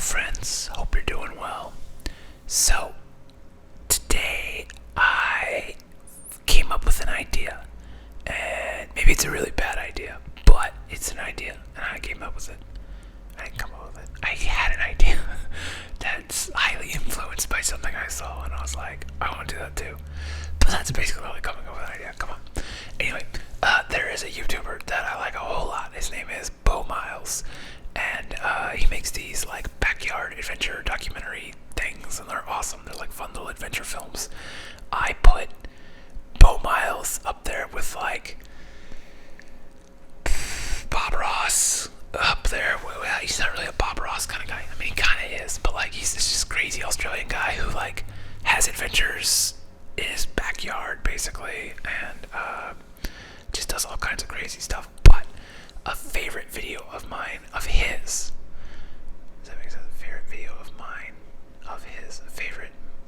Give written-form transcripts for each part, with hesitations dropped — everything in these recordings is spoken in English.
friends. Hope you're doing well. So, today I came up with an idea. And maybe it's a really bad idea, but it's an idea. And I came up with it. I didn't come up with it. I had an idea that's highly influenced by something I saw, and I was like, I want to do that too. But that's basically really coming up with an idea. Come on. Anyway, there is a YouTuber that I like a whole lot. His name is Bo Miles. And he makes these like backyard adventure documentary things, and they're awesome. They're like fun little adventure films. I put Bo Miles up there with like Bob Ross up there. Well, he's not really a Bob Ross kind of guy. I mean, he kind of is, but like he's this just crazy Australian guy who like has adventures in his backyard basically, and just does all kinds of crazy stuff. But a favorite video of mine of his. Does that make sense? A favorite video of mine of his.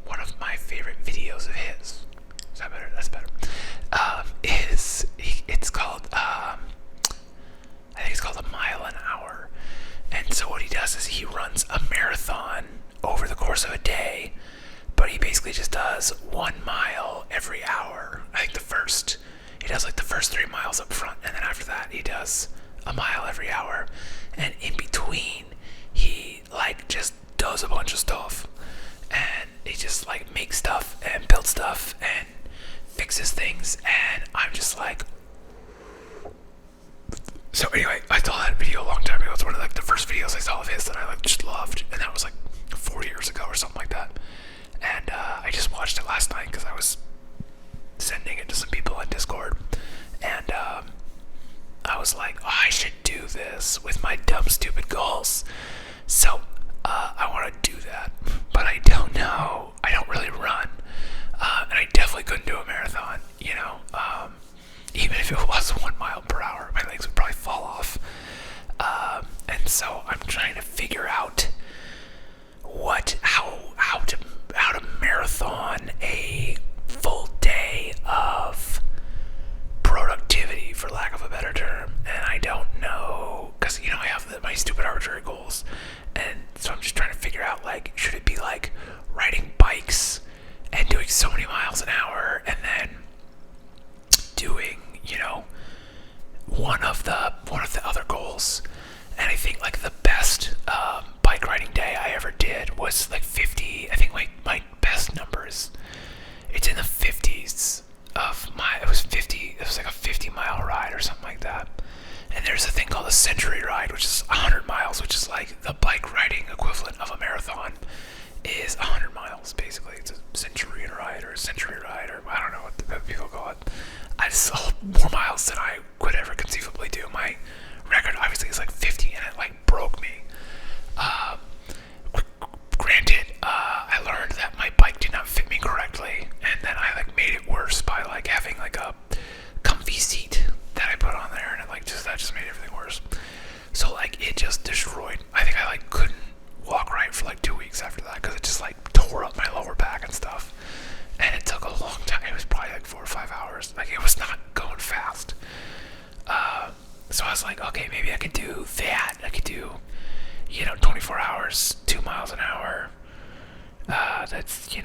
One of my favorite videos of his. Is that better? That's better. It's called I think it's called a mile an hour. And so what he does is he runs a marathon over the course of a day, but he basically just does 1 mile every hour. I think he does like the first 3 miles up front, and then after that he does a mile every hour, and in between he like just does a bunch of stuff, and he just like makes stuff and builds stuff and fixes things, and I'm just like. So anyway, I saw that video a long time ago. It's one of like the first videos I saw of his that I like just loved, and that was like 4 years ago or something like that. And I just watched it last night because I was sending it to some people on Discord, and I was like, oh, I should do this with my dumb, stupid goals. So I want to do that, but I don't know. I don't really run, and I definitely couldn't do a marathon. Even if it was 1 mile per hour, my legs would probably fall off. And so I'm trying to figure out how to marathon a full day of productivity, for lack of a better term. And I don't know, because I have my stupid arbitrary goals, and so I'm just trying to figure out like, should it be like riding bikes and doing so many miles an hour, and then doing one of the other goals. And I think like the best bike riding day I ever did was like 50. I think my best numbers, it's in the 50s of it was like a 50-mile ride or something like that. And there's a thing called a century ride, which is 100 miles, which is like the bike riding equivalent of a marathon is 100 miles basically. It's a centurion ride or a century ride, or I don't know what the people call it. I just saw more miles than I could ever conceivably do. My record obviously is like 50, and it like broke me. Granted, I learned that my bike did not fit me correctly, and then I like made it worse by like having like a comfy seat that I put on there, and that just made everything worse. So like it just destroyed. I think I like couldn't walk right for like 2 weeks after that because it just like tore up my lower back and stuff. And it took a long time. It was probably like 4 or 5 hours. Like it was not going fast. So I was like, okay, maybe I could do that. I could do, 24 hours, 2 miles an hour. That's 50.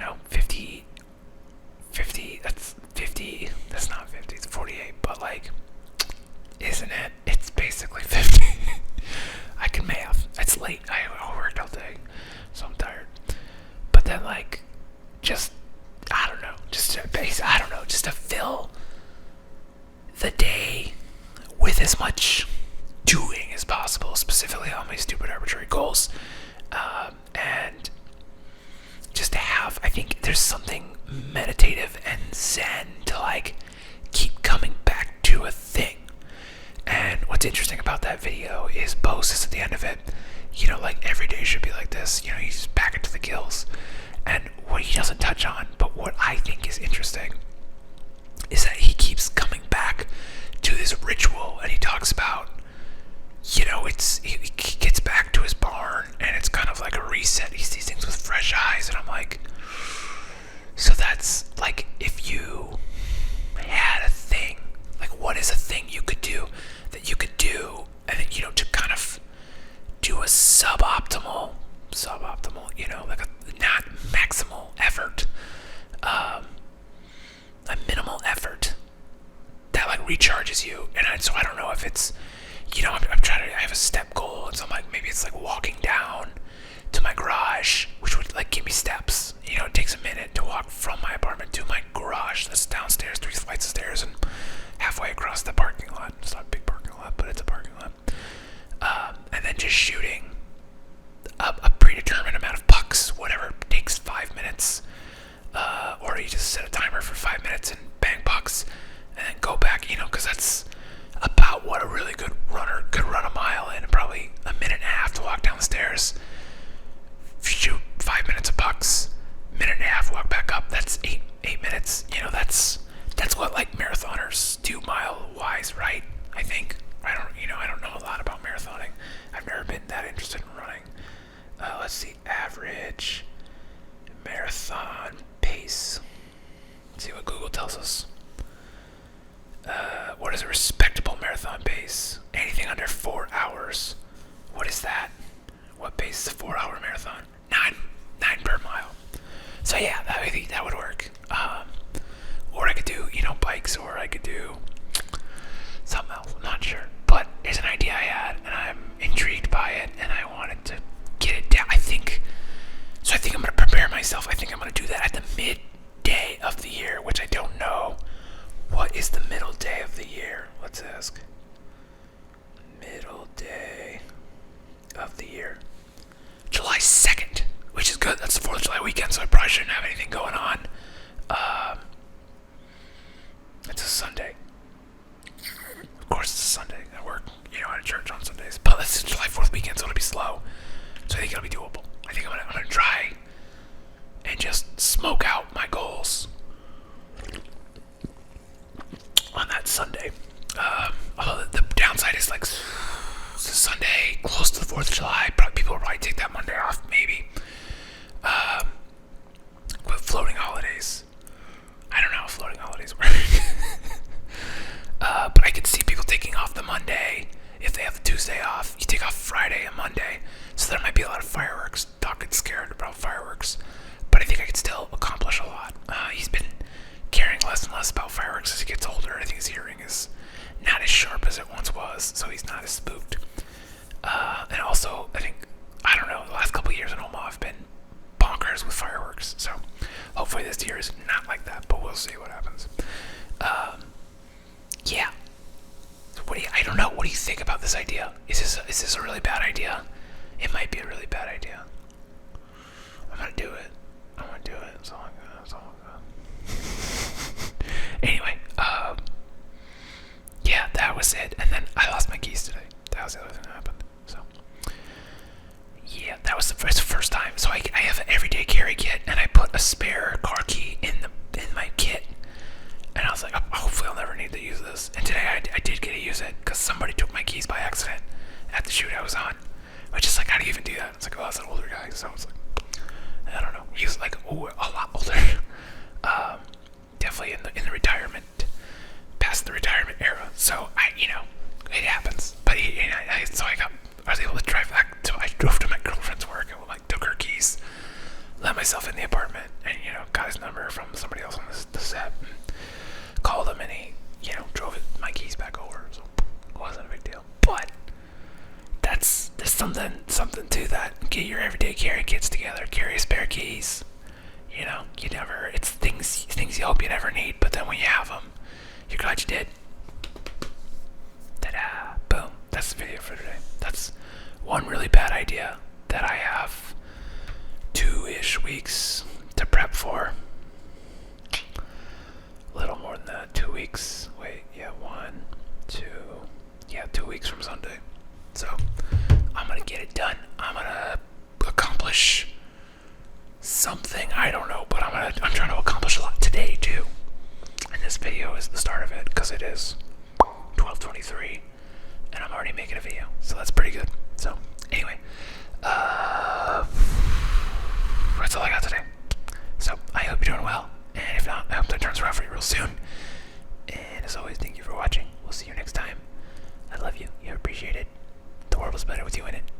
That's 50. That's not 50. It's 48. But like, isn't it? It's basically 50. I can math. It's late. I worked all day, so I'm tired. But then like, just to fill the day with as much doing as possible, specifically on my stupid arbitrary goals, and just to have, I think there's something meditative and zen to like keep coming back to a thing. And what's interesting about that video is Bo says at the end of it, like every day should be like this. He's back into the gills. And what he doesn't touch on, but what I think is interesting, is that he keeps coming back to this ritual, and he talks about, he gets back to his barn, and it's kind of like a reset. He sees things with fresh eyes, and I'm like, so that's like, if you had a thing, like what is a thing you could do that you could do, and then, to kind of do a suboptimal suboptimal, like a not maximal effort, a minimal effort that like recharges you. And so I don't know if it's, I'm trying to, I have a step goal, and so I'm like, maybe it's like walking down to my garage, which would like give me steps. It takes a minute to walk from my apartment to my garage that's downstairs, 3 flights of stairs, and halfway across the parking lot. It's not a big parking lot, but it's a parking lot. And then just shooting a predetermined amount of pucks, whatever takes 5 minutes, or you just set a timer for 5 minutes and bang pucks, and then go back, because that's about what a really good runner could run a mile in, probably a minute and a half to walk down the stairs, shoot 5 minutes of pucks, minute and a half, walk back up. That's eight minutes. That's what like marathoners do mile wise, right? I think. I don't know a lot about marathoning. I've never been that interested in running. Let's see, average marathon pace. Let's see what Google tells us. What is a respectable marathon pace? Anything under 4 hours. What is that? What pace is a 4-hour marathon? 9 per mile. So yeah, I think that would work. Or I could do, bikes, or I could do something else. I'm not sure. But it's an idea I had, and I'm intrigued by it, and I wanted to get it down. I think I'm going to prepare myself. I think I'm going to do that at the midday of the year, which I don't know. What is the middle day of the year? Let's ask. Middle day of the year. July 2nd, which is good. That's the 4th of July weekend, so I probably shouldn't have anything going on. It's a Sunday. Of course it's a Sunday. I work, at church on Sundays. But it's July 4th weekend, so it'll be slow. So I think it'll be doable. I think I'm gonna try and just smoke out my goals on that Sunday. Although the downside is like, it's a Sunday close to the 4th of July. People will probably take that Monday off, maybe. With floating holidays. I don't know how floating holidays work. But I could see people taking off the Monday. If they have the Tuesday off, you take off Friday and Monday. So there might be a lot of fireworks. Doc gets scared about fireworks. But I think I could still accomplish a lot. He's been caring less and less about fireworks as he gets older. I think his hearing is not as sharp as it once was, so he's not as spooked. And also, I don't know, the last couple of years in Omaha have been bonkers with fireworks. So hopefully this year is not like that, but we'll see what happens. Yeah. So I don't know. What do you think about this idea? Is this a really bad idea? It might be a really bad idea. I'm gonna do it. It's all good. Anyway, yeah, that was it. And then I lost my keys today. That was the other thing that happened. So, yeah, that was the first time. So I have an everyday carry kit, and I put a spare car key in my kit. And I was like, hopefully I'll never need to use this. And today I did get to use it because somebody took my keys by accident at the shoot I was on. Which is like, how do you even do that? It's like, oh, that's an older guy. So I was like, I don't know. He was like, a lot older. Definitely in the retirement, past the retirement era. So it happens. But I was able to drive back. So I drove to my girlfriend's work and like took her keys, let myself in the apartment, and got his number from somebody else on the set. Called him, and he drove my keys back over. So it wasn't a big deal. But there's something to that. Get your everyday carry kits together. Carry spare keys. It's things you hope you never need, but then when you have them, you're glad you did. Ta-da! Boom. That's the video for today. That's one really bad idea that I have 2-ish weeks to prep for. A little more than that. 2 weeks. Wait, yeah, 1, 2. Yeah, 2 weeks from Sunday. So I'm gonna get it done. I'm gonna accomplish something. I don't know, but I'm trying to accomplish a lot today too. And this video is the start of it because it is 12:23, and I'm already making a video, so that's pretty good. So anyway, that's all I got today. So I hope you're doing well, and if not, I hope that turns around for you real soon. And as always, thank you for watching. We'll see you next time. I love you. You're appreciated. The world was better with you in it.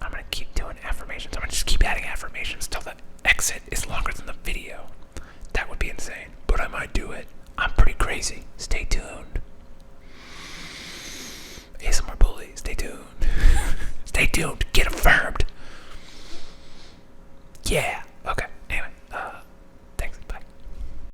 I'm gonna keep doing it after. longer than the video. That would be insane, but I might do it. I'm pretty crazy. Stay tuned.